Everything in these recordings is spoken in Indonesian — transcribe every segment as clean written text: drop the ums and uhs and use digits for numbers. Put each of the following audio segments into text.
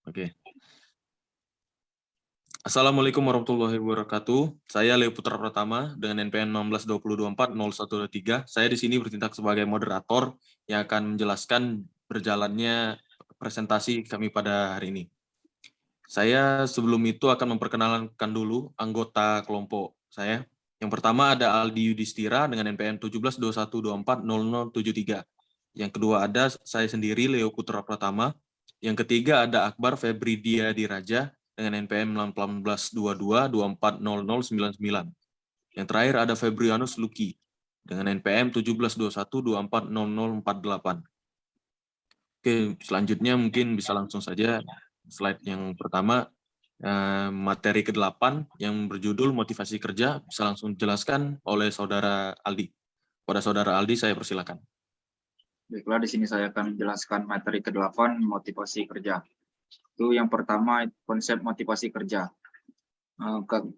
Oke. Assalamualaikum warahmatullahi wabarakatuh. Saya Leo Putra Pratama dengan NPM 1620240123. Saya di sini bertindak sebagai moderator yang akan menjelaskan berjalannya presentasi kami pada hari ini. Saya sebelum itu akan memperkenalkan dulu anggota kelompok saya. Yang pertama ada Aldi Yudhistira dengan NPM 1721240073. Yang kedua ada saya sendiri Leo Putra Pratama. Yang ketiga ada Akbar Febri Diadi Raja dengan NPM 1822240099. Yang terakhir ada Febrianus Luki dengan NPM 1721240048. Oke, selanjutnya mungkin bisa langsung saja slide yang pertama, materi ke-8 yang berjudul motivasi kerja bisa langsung dijelaskan oleh Saudara Aldi. Pada Saudara Aldi saya persilakan. Baiklah, di sini saya akan menjelaskan materi ke-8, motivasi kerja. Itu yang pertama, konsep motivasi kerja.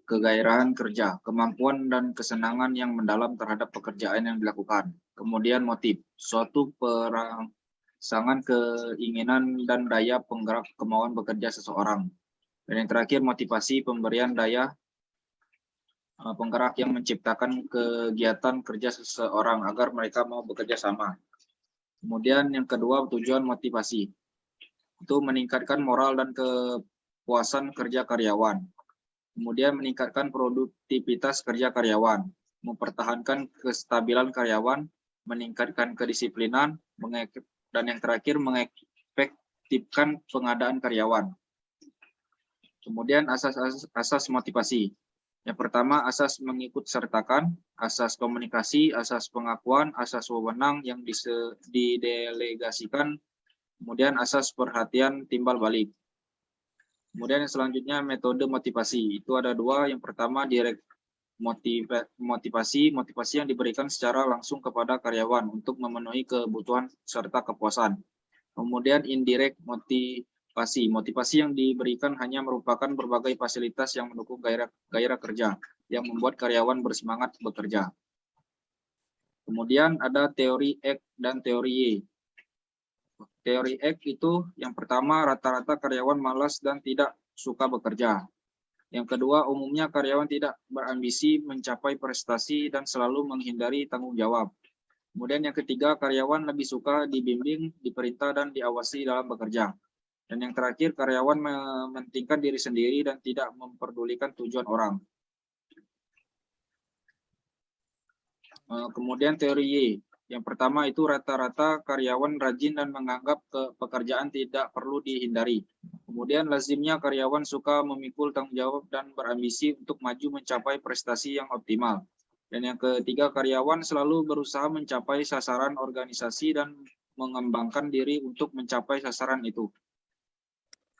Kegairahan kerja, kemampuan dan kesenangan yang mendalam terhadap pekerjaan yang dilakukan. Kemudian motif, suatu perangsangan keinginan dan daya penggerak kemauan bekerja seseorang. Dan yang terakhir, motivasi pemberian daya penggerak yang menciptakan kegiatan kerja seseorang agar mereka mau bekerja sama. Kemudian yang kedua, tujuan motivasi. Itu meningkatkan moral dan kepuasan kerja karyawan. Kemudian meningkatkan produktivitas kerja karyawan, mempertahankan kestabilan karyawan, meningkatkan kedisiplinan, dan yang terakhir mengefektifkan pengadaan karyawan. Kemudian asas motivasi. Yang pertama, asas mengikut sertakan, asas komunikasi, asas pengakuan, asas wewenang yang didelegasikan, kemudian asas perhatian timbal balik. Kemudian yang selanjutnya metode motivasi. Itu ada dua. Yang pertama direct motivasi yang diberikan secara langsung kepada karyawan untuk memenuhi kebutuhan serta kepuasan. Kemudian indirect motivasi yang diberikan hanya merupakan berbagai fasilitas yang mendukung gairah kerja yang membuat karyawan bersemangat bekerja. Kemudian ada teori X dan teori Y. Teori X itu yang pertama, rata-rata karyawan malas dan tidak suka bekerja. Yang kedua, umumnya karyawan tidak berambisi mencapai prestasi dan selalu menghindari tanggung jawab. Kemudian yang ketiga, karyawan lebih suka dibimbing, diperintah, dan diawasi dalam bekerja. Dan yang terakhir, karyawan mementingkan diri sendiri dan tidak memperdulikan tujuan orang. Kemudian teori Y. Yang pertama itu rata-rata karyawan rajin dan menganggap pekerjaan tidak perlu dihindari. Kemudian lazimnya karyawan suka memikul tanggung jawab dan berambisi untuk maju mencapai prestasi yang optimal. Dan yang ketiga, karyawan selalu berusaha mencapai sasaran organisasi dan mengembangkan diri untuk mencapai sasaran itu.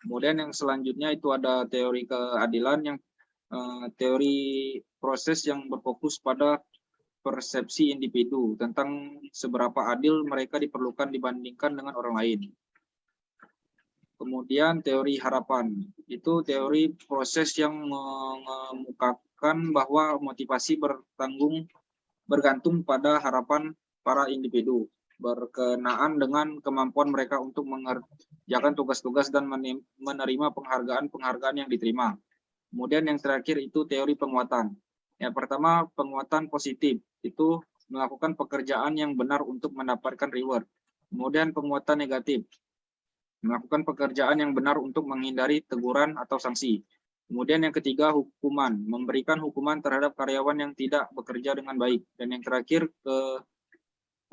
Kemudian yang selanjutnya itu ada teori keadilan, yang teori proses yang berfokus pada persepsi individu tentang seberapa adil mereka diperlukan dibandingkan dengan orang lain. Kemudian teori harapan, itu teori proses yang mengemukakan bahwa motivasi bergantung pada harapan para individu berkenaan dengan kemampuan mereka untuk mengerjakan tugas-tugas dan menerima penghargaan yang diterima. Kemudian yang terakhir itu teori penguatan. Yang pertama, penguatan positif, itu melakukan pekerjaan yang benar untuk mendapatkan reward. Kemudian penguatan negatif, melakukan pekerjaan yang benar untuk menghindari teguran atau sanksi. Kemudian yang ketiga, hukuman, memberikan hukuman terhadap karyawan yang tidak bekerja dengan baik. Dan yang terakhir,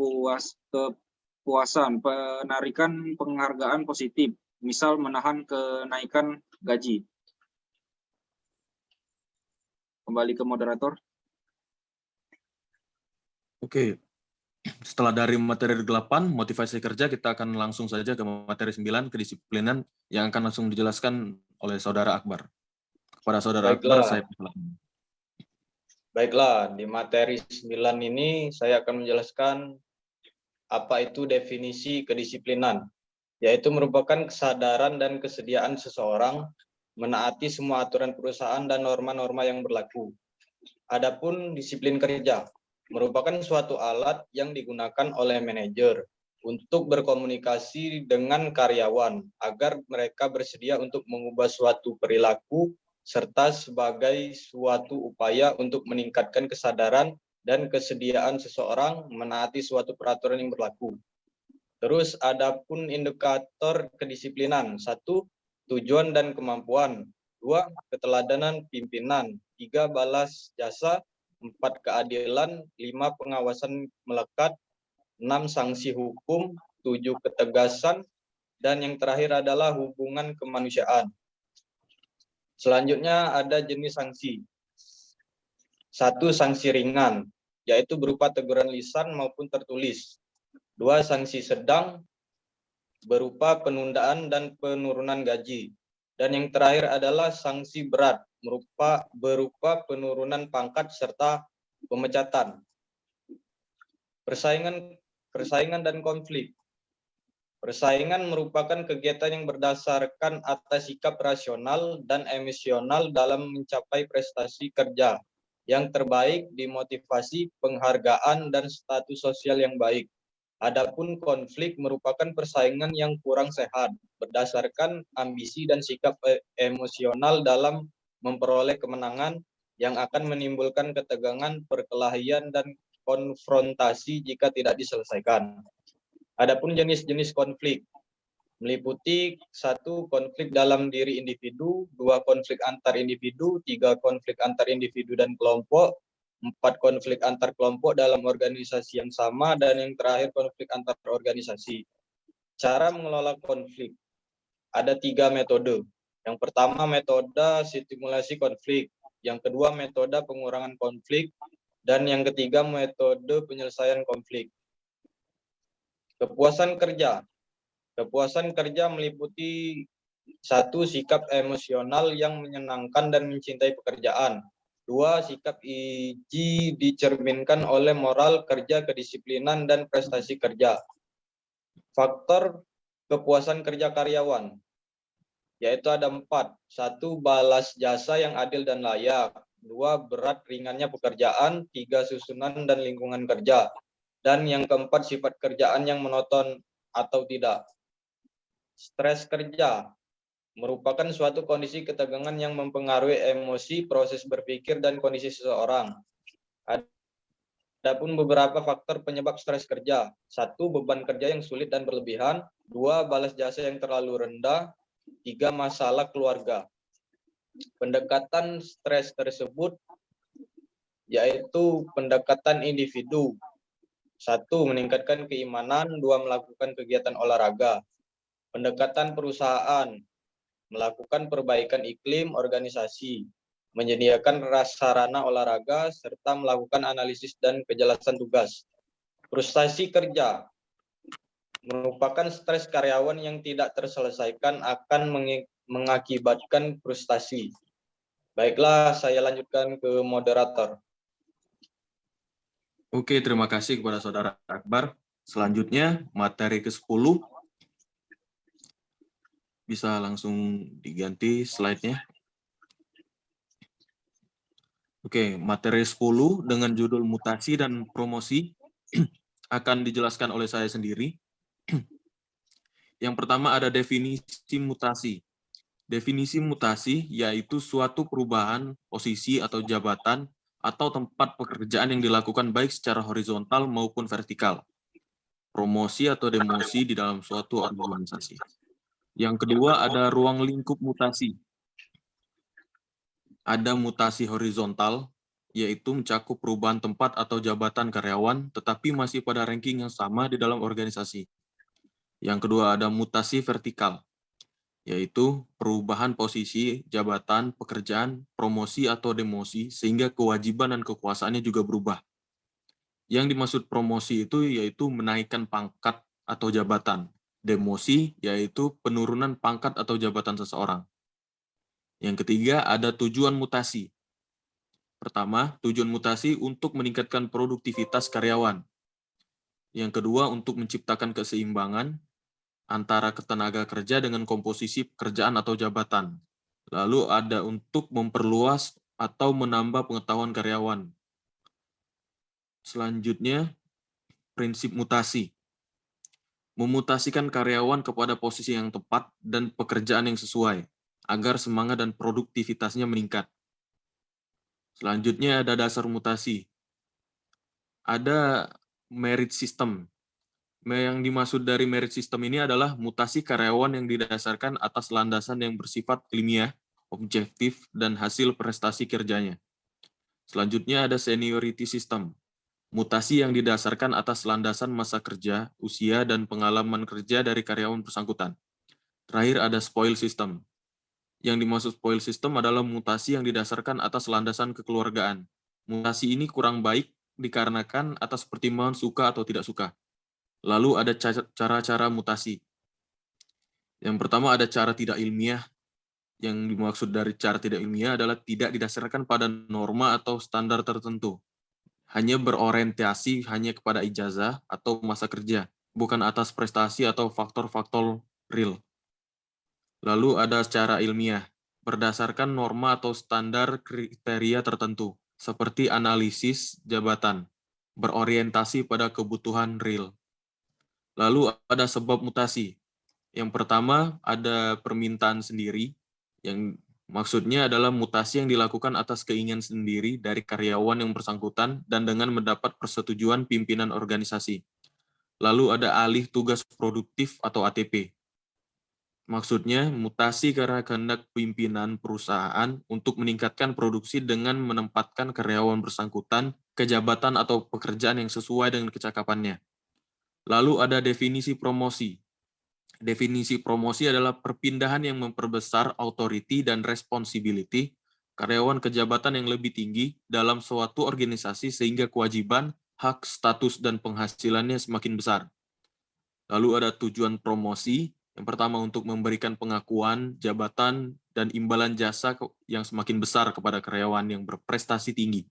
kepuasan, penarikan penghargaan positif, misal menahan kenaikan gaji. Kembali ke moderator. Oke, setelah dari materi 8, motivasi kerja, kita akan langsung saja ke materi 9, kedisiplinan, yang akan langsung dijelaskan oleh Saudara Akbar. Kepada Saudara Akbar, saya persilakan. Baiklah, di materi 9 ini saya akan menjelaskan apa itu definisi kedisiplinan, yaitu merupakan kesadaran dan kesediaan seseorang menaati semua aturan perusahaan dan norma-norma yang berlaku. Adapun disiplin kerja merupakan suatu alat yang digunakan oleh manajer untuk berkomunikasi dengan karyawan agar mereka bersedia untuk mengubah suatu perilaku serta sebagai suatu upaya untuk meningkatkan kesadaran dan kesediaan seseorang menaati suatu peraturan yang berlaku. Terus adapun indikator kedisiplinan, 1. Tujuan dan kemampuan, 2. Keteladanan pimpinan, 3. Balas jasa, 4. Keadilan, 5. Pengawasan melekat, 6. Sanksi hukum, 7. Ketegasan, dan yang terakhir adalah hubungan kemanusiaan. Selanjutnya ada jenis sanksi. 1. Sanksi ringan, yaitu berupa teguran lisan maupun tertulis. 2. Sanksi sedang, berupa penundaan dan penurunan gaji. Dan yang terakhir adalah sanksi berat, berupa penurunan pangkat serta pemecatan. Persaingan dan konflik. Persaingan merupakan kegiatan yang berdasarkan atas sikap rasional dan emosional dalam mencapai prestasi kerja yang terbaik, dimotivasi, penghargaan, dan status sosial yang baik. Adapun konflik merupakan persaingan yang kurang sehat, berdasarkan ambisi dan sikap emosional dalam memperoleh kemenangan yang akan menimbulkan ketegangan, perkelahian, dan konfrontasi jika tidak diselesaikan. Adapun jenis-jenis konflik meliputi 1. Konflik dalam diri individu, 2. Konflik antar individu, 3. Konflik antar individu dan kelompok, 4. Konflik antar kelompok dalam organisasi yang sama, dan yang terakhir konflik antar organisasi. Cara mengelola konflik. Ada 3 metode. Yang pertama metode stimulasi konflik, yang kedua metode pengurangan konflik, dan yang ketiga metode penyelesaian konflik. Kepuasan kerja. Kepuasan kerja meliputi 1. Sikap emosional yang menyenangkan dan mencintai pekerjaan. 2. Sikap iji dicerminkan oleh moral kerja, kedisiplinan, dan prestasi kerja. Faktor kepuasan kerja karyawan, yaitu ada 4. 1. Balas jasa yang adil dan layak. 2. Berat ringannya pekerjaan. 3. Susunan dan lingkungan kerja. Dan yang keempat, sifat kerjaan yang monoton atau tidak. Stres kerja merupakan suatu kondisi ketegangan yang mempengaruhi emosi, proses berpikir, dan kondisi seseorang. Adapun beberapa faktor penyebab stres kerja. 1. Beban kerja yang sulit dan berlebihan. 2. Balas jasa yang terlalu rendah. 3. Masalah keluarga. Pendekatan stres tersebut yaitu pendekatan individu. 1. Meningkatkan keimanan. 2. Melakukan kegiatan olahraga. Pendekatan perusahaan. Melakukan perbaikan iklim organisasi. Menyediakan sarana olahraga, serta melakukan analisis dan kejelasan tugas. Frustasi kerja. Merupakan stres karyawan yang tidak terselesaikan akan mengakibatkan frustasi. Baiklah, saya lanjutkan ke moderator. Oke, terima kasih kepada Saudara Akbar. Selanjutnya, materi ke-10. Bisa langsung diganti slide-nya. Oke, materi 10 dengan judul mutasi dan promosi akan dijelaskan oleh saya sendiri. Yang pertama ada definisi mutasi. Definisi mutasi yaitu suatu perubahan posisi atau jabatan atau tempat pekerjaan yang dilakukan baik secara horizontal maupun vertikal. Promosi atau demosi di dalam suatu organisasi. Yang kedua ada ruang lingkup mutasi. Ada mutasi horizontal, yaitu mencakup perubahan tempat atau jabatan karyawan, tetapi masih pada ranking yang sama di dalam organisasi. Yang kedua ada mutasi vertikal, yaitu perubahan posisi, jabatan, pekerjaan, promosi atau demosi, sehingga kewajiban dan kekuasaannya juga berubah. Yang dimaksud promosi itu yaitu menaikkan pangkat atau jabatan. Demosi yaitu penurunan pangkat atau jabatan seseorang. Yang ketiga ada tujuan mutasi. Pertama, tujuan mutasi untuk meningkatkan produktivitas karyawan. Yang kedua, untuk menciptakan keseimbangan antara tenaga kerja dengan komposisi pekerjaan atau jabatan. Lalu ada untuk memperluas atau menambah pengetahuan karyawan. Selanjutnya, prinsip mutasi. memutasikan karyawan kepada posisi yang tepat dan pekerjaan yang sesuai, agar semangat dan produktivitasnya meningkat. Selanjutnya ada dasar mutasi. Ada merit system. Yang dimaksud dari merit system ini adalah mutasi karyawan yang didasarkan atas landasan yang bersifat ilmiah, objektif, dan hasil prestasi kerjanya. Selanjutnya ada seniority system. Mutasi yang didasarkan atas landasan masa kerja, usia, dan pengalaman kerja dari karyawan bersangkutan. Terakhir ada spoil system. Yang dimaksud spoil system adalah mutasi yang didasarkan atas landasan kekeluargaan. Mutasi ini kurang baik dikarenakan atas pertimbangan suka atau tidak suka. Lalu ada cara-cara mutasi. Yang pertama ada cara tidak ilmiah. Yang dimaksud dari cara tidak ilmiah adalah tidak didasarkan pada norma atau standar tertentu. Hanya berorientasi hanya kepada ijazah atau masa kerja, bukan atas prestasi atau faktor-faktor real. Lalu ada secara ilmiah, berdasarkan norma atau standar kriteria tertentu, seperti analisis jabatan, berorientasi pada kebutuhan real. Lalu ada sebab mutasi. Yang pertama ada permintaan sendiri, yang maksudnya adalah mutasi yang dilakukan atas keinginan sendiri dari karyawan yang bersangkutan dan dengan mendapat persetujuan pimpinan organisasi. Lalu ada alih tugas produktif atau ATP. Maksudnya, mutasi karena kehendak pimpinan perusahaan untuk meningkatkan produksi dengan menempatkan karyawan bersangkutan ke jabatan atau pekerjaan yang sesuai dengan kecakapannya. Lalu ada definisi promosi. Definisi promosi adalah perpindahan yang memperbesar authority dan responsibility karyawan ke jabatan yang lebih tinggi dalam suatu organisasi sehingga kewajiban, hak, status, dan penghasilannya semakin besar. Lalu ada tujuan promosi, yang pertama untuk memberikan pengakuan, jabatan, dan imbalan jasa yang semakin besar kepada karyawan yang berprestasi tinggi.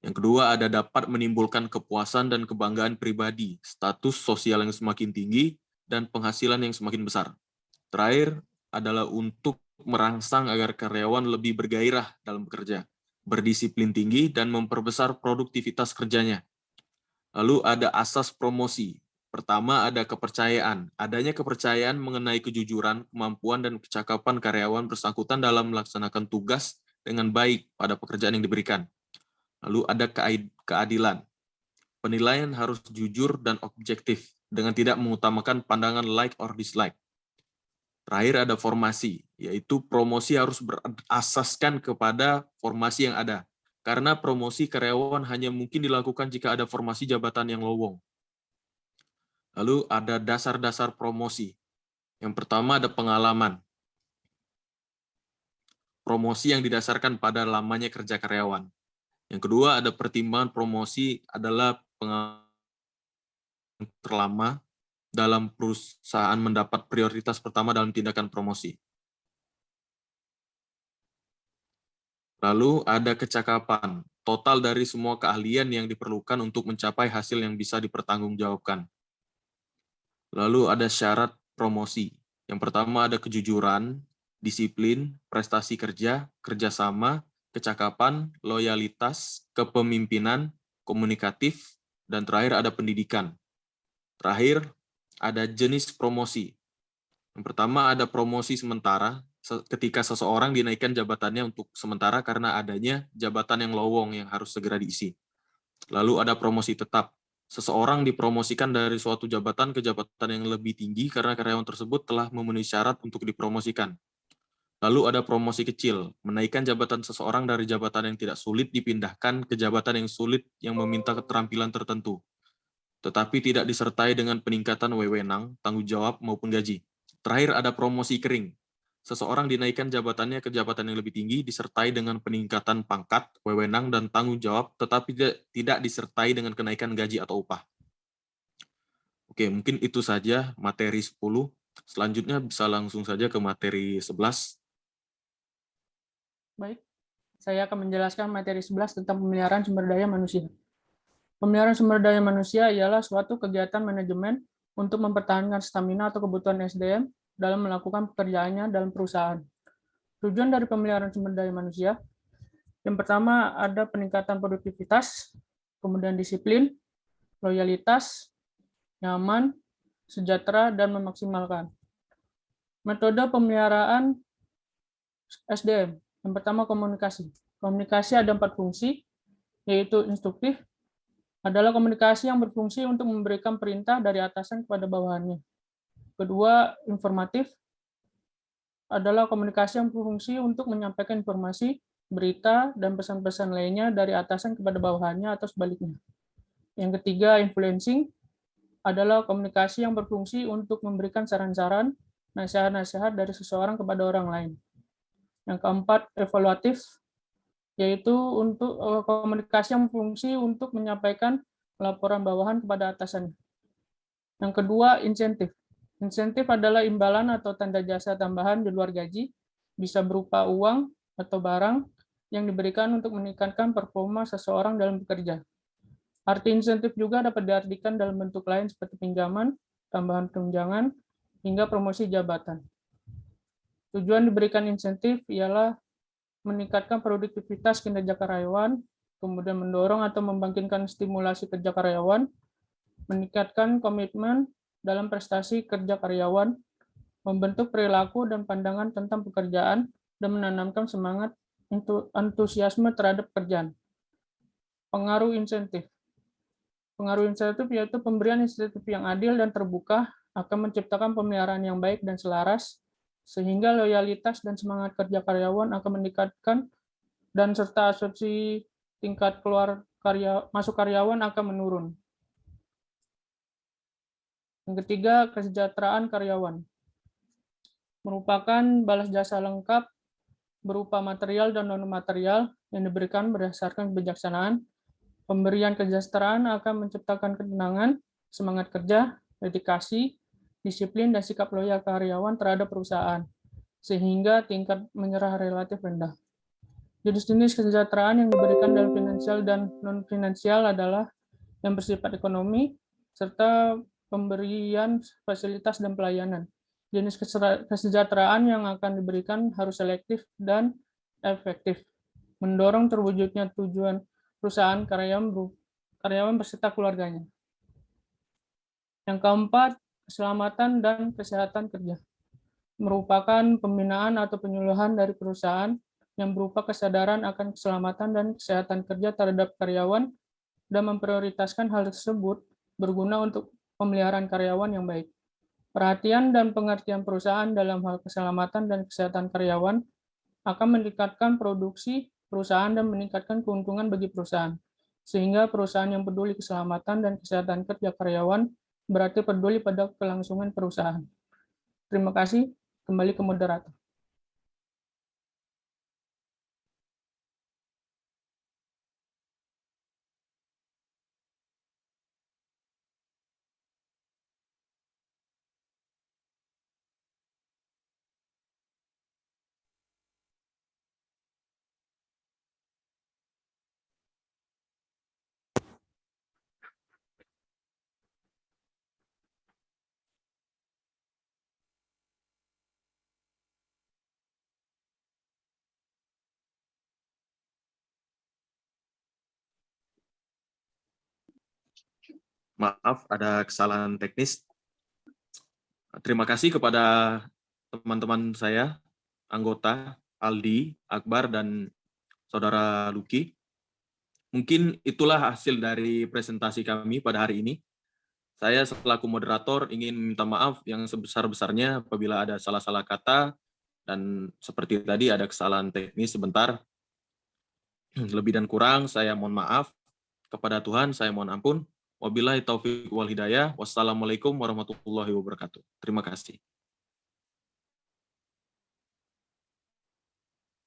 Yang kedua ada dapat menimbulkan kepuasan dan kebanggaan pribadi, status sosial yang semakin tinggi, dan penghasilan yang semakin besar. Terakhir adalah untuk merangsang agar karyawan lebih bergairah dalam bekerja, berdisiplin tinggi, dan memperbesar produktivitas kerjanya. Lalu ada asas promosi. Pertama ada kepercayaan. Adanya kepercayaan mengenai kejujuran, kemampuan, dan kecakapan karyawan bersangkutan dalam melaksanakan tugas dengan baik pada pekerjaan yang diberikan. Lalu ada keadilan. Penilaian harus jujur dan objektif, dengan tidak mengutamakan pandangan like or dislike. Terakhir ada formasi, yaitu promosi harus berasaskan kepada formasi yang ada. Karena promosi karyawan hanya mungkin dilakukan jika ada formasi jabatan yang lowong. Lalu ada dasar-dasar promosi. Yang pertama ada pengalaman. Promosi yang didasarkan pada lamanya kerja karyawan. Yang kedua ada pertimbangan promosi adalah pengalaman terlama dalam perusahaan mendapat prioritas pertama dalam tindakan promosi. Lalu ada kecakapan, total dari semua keahlian yang diperlukan untuk mencapai hasil yang bisa dipertanggungjawabkan. Lalu ada syarat promosi. Yang pertama ada kejujuran, disiplin, prestasi kerja, kerjasama, kecakapan, loyalitas, kepemimpinan, komunikatif, dan terakhir ada pendidikan. Terakhir, ada jenis promosi. Yang pertama ada promosi sementara, ketika seseorang dinaikkan jabatannya untuk sementara karena adanya jabatan yang lowong yang harus segera diisi. Lalu ada promosi tetap. Seseorang dipromosikan dari suatu jabatan ke jabatan yang lebih tinggi karena karyawan tersebut telah memenuhi syarat untuk dipromosikan. Lalu ada promosi kecil, menaikkan jabatan seseorang dari jabatan yang tidak sulit dipindahkan ke jabatan yang sulit yang meminta keterampilan tertentu, tetapi tidak disertai dengan peningkatan wewenang, tanggung jawab, maupun gaji. Terakhir ada promosi kering. Seseorang dinaikkan jabatannya ke jabatan yang lebih tinggi disertai dengan peningkatan pangkat, wewenang, dan tanggung jawab, tetapi tidak disertai dengan kenaikan gaji atau upah. Oke, mungkin itu saja materi 10. Selanjutnya bisa langsung saja ke materi 11. Baik, saya akan menjelaskan materi 11 tentang pemeliharaan sumber daya manusia. Pemeliharaan sumber daya manusia ialah suatu kegiatan manajemen untuk mempertahankan stamina atau kebutuhan SDM dalam melakukan pekerjaannya dalam perusahaan. Tujuan dari pemeliharaan sumber daya manusia, yang pertama ada peningkatan produktivitas, kemudian disiplin, loyalitas, nyaman, sejahtera, dan memaksimalkan. Metode pemeliharaan SDM. Yang pertama, komunikasi. Komunikasi ada 4 fungsi, yaitu instruktif, adalah komunikasi yang berfungsi untuk memberikan perintah dari atasan kepada bawahannya. Kedua, informatif, adalah komunikasi yang berfungsi untuk menyampaikan informasi, berita, dan pesan-pesan lainnya dari atasan kepada bawahannya atau sebaliknya. Yang ketiga, influencing, adalah komunikasi yang berfungsi untuk memberikan saran-saran, nasihat-nasihat dari seseorang kepada orang lain. Yang keempat, evaluatif, yaitu untuk komunikasi yang berfungsi untuk menyampaikan laporan bawahan kepada atasan. Yang kedua, insentif. Insentif adalah imbalan atau tanda jasa tambahan di luar gaji, bisa berupa uang atau barang yang diberikan untuk meningkatkan performa seseorang dalam bekerja. Arti insentif juga dapat diartikan dalam bentuk lain seperti pinjaman, tambahan tunjangan, hingga promosi jabatan. Tujuan diberikan insentif ialah meningkatkan produktivitas kinerja karyawan, kemudian mendorong atau membangkitkan stimulasi kerja karyawan, meningkatkan komitmen dalam prestasi kerja karyawan, membentuk perilaku dan pandangan tentang pekerjaan, dan menanamkan semangat antusiasme terhadap pekerjaan. Pengaruh insentif. Pengaruh insentif yaitu pemberian insentif yang adil dan terbuka akan menciptakan pemeliharaan yang baik dan selaras, sehingga loyalitas dan semangat kerja karyawan akan meningkatkan, dan serta asumsi tingkat masuk karyawan akan menurun. Yang ketiga, kesejahteraan karyawan. Merupakan balas jasa lengkap berupa material dan non-material yang diberikan berdasarkan kebijaksanaan. Pemberian kesejahteraan akan menciptakan ketenangan, semangat kerja, dedikasi, disiplin, dan sikap loyal karyawan terhadap perusahaan, sehingga tingkat menyerah relatif rendah. Jenis-jenis kesejahteraan yang diberikan dalam finansial dan non-finansial adalah yang bersifat ekonomi, serta pemberian fasilitas dan pelayanan. Jenis kesejahteraan yang akan diberikan harus selektif dan efektif, mendorong terwujudnya tujuan perusahaan karyawan beserta keluarganya. Yang keempat, keselamatan dan kesehatan kerja. Merupakan pembinaan atau penyuluhan dari perusahaan yang berupa kesadaran akan keselamatan dan kesehatan kerja terhadap karyawan dan memprioritaskan hal tersebut berguna untuk pemeliharaan karyawan yang baik. Perhatian dan pengertian perusahaan dalam hal keselamatan dan kesehatan karyawan akan meningkatkan produksi perusahaan dan meningkatkan keuntungan bagi perusahaan. Sehingga perusahaan yang peduli keselamatan dan kesehatan kerja karyawan berarti peduli pada kelangsungan perusahaan. Terima kasih. Kembali ke moderator. Maaf, ada kesalahan teknis. Terima kasih kepada teman-teman saya, anggota Aldi, Akbar, dan Saudara Luki. Mungkin itulah hasil dari presentasi kami pada hari ini. Saya selaku moderator ingin minta maaf yang sebesar-besarnya apabila ada salah-salah kata, dan seperti tadi ada kesalahan teknis sebentar. Lebih dan kurang saya mohon maaf. Kepada Tuhan saya mohon ampun. Wabillahi taufiq wal hidayah. Wassalamualaikum warahmatullahi wabarakatuh. Terima kasih.